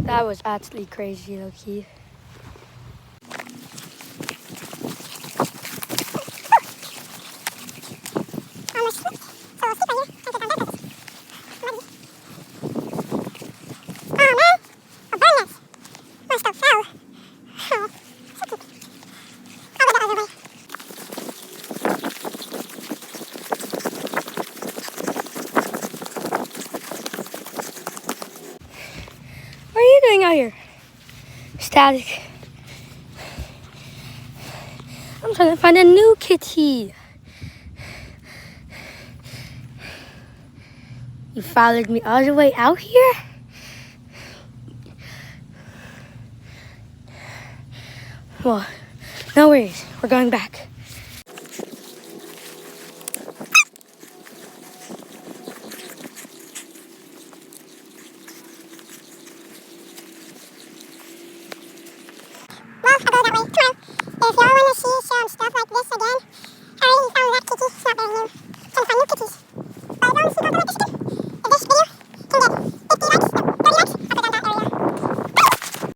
That was absolutely crazy, low-key. What are you doing out here? Static. I'm trying to find a new kitty. You followed me all the way out here? Well, no worries. We're going back. Well, I'll go that way. Come on. If y'all want to see some stuff like this again, I already found that kitty. It's not very new. Trying to find new kitties.